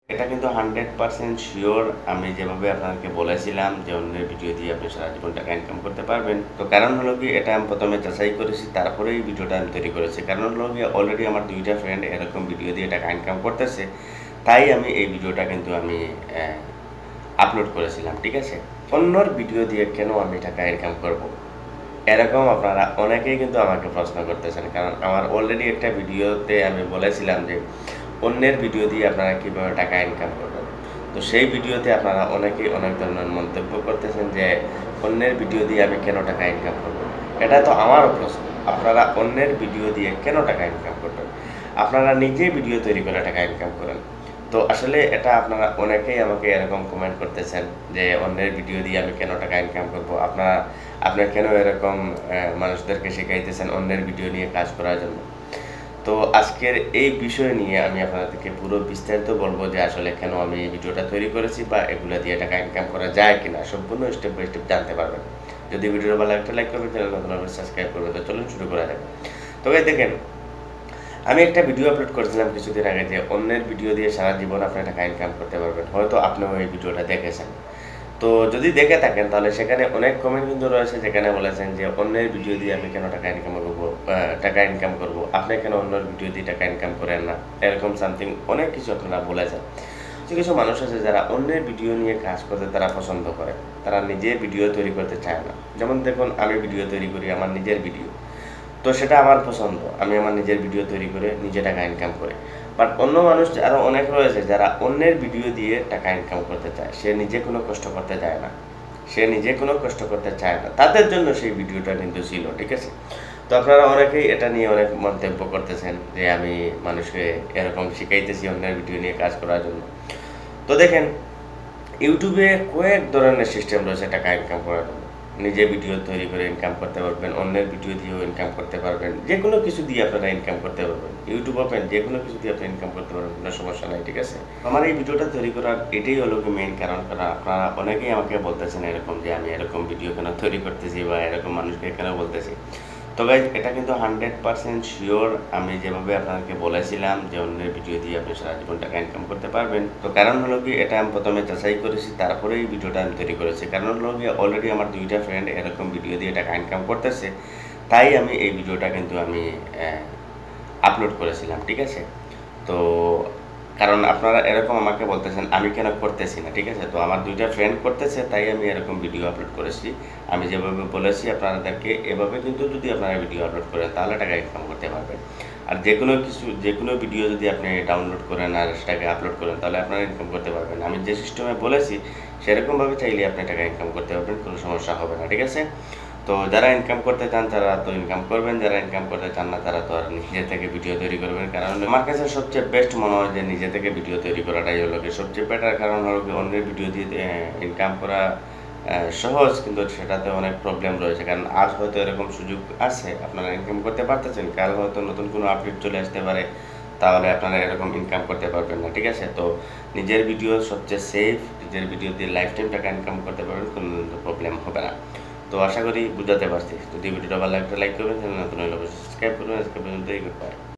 এটা কিন্তু 100% শিওর আমি যেভাবে আপনাকে বলেছিলাম যে অন্যের ভিডিও দিয়ে আপনি সারা জীবন টাকা ইনকাম করতে পারবেন। তো কারণ হলো কি এটা আমি ১ম এ যাচাই করেছি তারপরে এই ভিডিওটা আমি তৈরি করেছি। কারণ হলো গিয়ে অলরেডি আমার ২ টা ফ্রেন্ড এরকম ভিডিও দিয়ে টাকা ইনকাম করতেছে। তাই আমি এই ভিডিওটা কিন্তু আমি আপলোড করেছিলাম। ঠিক আছে? অন্যর ভিডিও দিয়ে কেন আমি টাকা ইনকাম করব? এরকম আপনারা অনেকেই কিন্তু আমাকে প্রশ্ন করতেছেন। কারণ আমার অলরেডি একটা ভিডিওতে আমি বলেছিলাম যে অন্যের ভিডিও দিয়ে আপনারা কিভাবে টাকা ইনকাম করবেন। তো সেই ভিডিওতে আপনারা অনেকেই অনেক ধরনের মন্তব্য করতেছেন যে অন্যের ভিডিও দিয়ে আমি কেন টাকা ইনকাম করব? এটা তো আমারও প্রশ্ন। আপনারা অন্যের ভিডিও দিয়ে কেন টাকা ইনকাম করবেন? আপনারা নিজেই ভিডিও তৈরি করে টাকা ইনকাম করেন। তো আসলে এটা আপনারা অনেকেই আমাকে এরকম কমেন্ট করতেছেন যে অন্যের ভিডিও দিয়ে আমি কেন টাকা ইনকাম করব? আপনারা কেন এরকম মানুষদেরকে শিখাইতেছেন অন্যের ভিডিও নিয়ে কাজ করার জন্য? তো আজকের এই বিষয় নিয়ে আমি আপনাদেরকে পুরো বিস্তারিত বলব যে আসলে কেন আমি এই ভিডিওটা তৈরি করেছি বা এগুলা দিয়ে টাকা ইনকাম করা যায় কিনা সম্পূর্ণ স্টেপ বাই স্টেপ জানতে পারবেন। যদি ভিডিওটা ভালো লাগে একটা লাইক করবেন, চ্যানেল নতুন হলে সাবস্ক্রাইব করবেন। তো চলুন শুরু করা যাক। তো ভাই দেখেন, আমি একটা ভিডিও আপলোড করেছিলাম কিছুদিন আগে যে অন্যের ভিডিও দিয়ে সারা জীবন আপনি টাকা ইনকাম করতে পারবেন। হয়তো আপনিও এই ভিডিওটা দেখেছেন। তো যদি দেখে থাকেন তাহলে সেখানে অনেক কমেন্ট কিন্তু রয়েছে যেখানে বলেছেন যে অন্যের ভিডিও দিয়ে আমি কেন টাকা ইনকাম করব, আপনি কেন অন্যের ভিডিও দিয়ে টাকা ইনকাম করেন না, এরকম সামথিং অনেক কিছু আপনারা বলেছেন। কিছু কিছু মানুষ আছে যারা অন্যের ভিডিও নিয়ে কাজ করতে তারা পছন্দ করে, তারা নিজে ভিডিও তৈরি করতে চায় না। যেমন দেখুন, আমি ভিডিও তৈরি করি আমার নিজের ভিডিও, তো সেটা আমার পছন্দ, আমি আমার নিজের ভিডিও তৈরি করে নিজে টাকা ইনকাম করি। বাট অন্য মানুষ আরও অনেক রয়েছে যারা অন্যের ভিডিও দিয়ে টাকা ইনকাম করতে চায়, সে নিজে কোনো কষ্ট করতে চায় না, তাদের জন্য সেই ভিডিওটা কিন্তু ছিল। ঠিক আছে? তো আপনারা অনেকেই এটা নিয়ে অনেক মন্তব্য করতেছেন যে আমি মানুষকে এরকম শিখাইতেছি অন্যের ভিডিও নিয়ে কাজ করার জন্য। তো দেখেন, ইউটিউবে কয়েক ধরনের সিস্টেম রয়েছে টাকা ইনকাম করার জন্য। নিজে ভিডিও তৈরি করে ইনকাম করতে পারবেন, অন্যের ভিডিও দিয়েও ইনকাম করতে পারবেন। যেকোনো কিছু দিয়ে আপনারা ইনকাম করতে পারবেন। ইউটিউব ওপেন যেকোনো কিছু দিয়ে আপনি ইনকাম করতে পারবেন, কোনো সমস্যা নাই। ঠিক আছে? আমার এই ভিডিওটা তৈরি করার এটাই হলো কি মেইন কারণ। কারণ আপনারা অনেকেই আমাকে বলতেছেন এরকম যে আমি এরকম ভিডিও কেন তৈরি করতেছি বা এরকম মানুষকে কেন বলতেছি। তো গাইজ, এটা কিন্তু 100% শিওর আমি যেভাবে আপনাদেরকে বলেছিলাম যে অন্যের ভিডিও দিয়ে আপনি সারা জীবন টাকা ইনকাম করতে পারবেন। তো কারণ হলো কি এটা আমি ১ম এ যাচাই করেছি তারপরে এই ভিডিওটা আমি তৈরি করেছি। কারণ হলো গিয়ে অলরেডি আমার ২ টা ফ্রেন্ড এরকম ভিডিও দিয়ে টাকা ইনকাম করতেছে। তাই আমি এই ভিডিওটা কিন্তু আমি আপলোড করেছিলাম। ঠিক আছে? তো কারণ আপনারা এরকম আমাকে বলতেছেন আমি কেন করতেছি না। ঠিক আছে? তো আমার ২ টা ফ্রেন্ড করতেছে তাই আমি এরকম ভিডিও আপলোড করেছি। আমি যেভাবে বলেছি আপনাদেরকে এভাবে কিন্তু যদি আপনারা ভিডিও আপলোড করেন তাহলে টাকা ইনকাম করতে পারবেন। আর যেকোনো ভিডিও যদি আপনি ডাউনলোড করেন আর সেটাকে আপলোড করেন তাহলে আপনারা ইনকাম করতে পারবেন। আমি যে সিস্টেমে বলেছি সেরকমভাবে চাইলে আপনি টাকা ইনকাম করতে পারবেন, কোনো সমস্যা হবে না। ঠিক আছে? তো যারা ইনকাম করতে চান তারা তো ইনকাম করবেন, যারা ইনকাম করতে চান না তারা তো আর নিজে থেকে ভিডিও তৈরি করবেন। কারণ আমার কাছে সবচেয়ে বেস্ট মনে হয় যে নিজে থেকে ভিডিও তৈরি করাটাই হলো গিয়ে সবচেয়ে বেটার। কারণ হলো গিয়ে অন্যের ভিডিও দিয়ে ইনকাম করা সহজ, কিন্তু সেটাতে অনেক প্রবলেম রয়েছে। কারণ আজ হয়তো এরকম সুযোগ আছে আপনারা ইনকাম করতে পারতেছেন, কাল হয়তো নতুন কোনো আপডেট চলে আসতে পারে, তাহলে আপনারা এরকম ইনকাম করতে পারবেন না। ঠিক আছে? তো নিজের ভিডিও সবচেয়ে সেফ, নিজের ভিডিও দিয়ে লাইফ টাইম টাকা ইনকাম করতে পারবেন, কোনো প্রবলেম হবে না। তো আশা করি বুঝাতে পারছি। যদি ভিডিওটা ভালো লাগে একটা লাইক করবেন, চ্যানেল নতুন হলে অবশ্যই সাবস্ক্রাইব করবেন। আজকে পর্যন্তই, গুড বাই।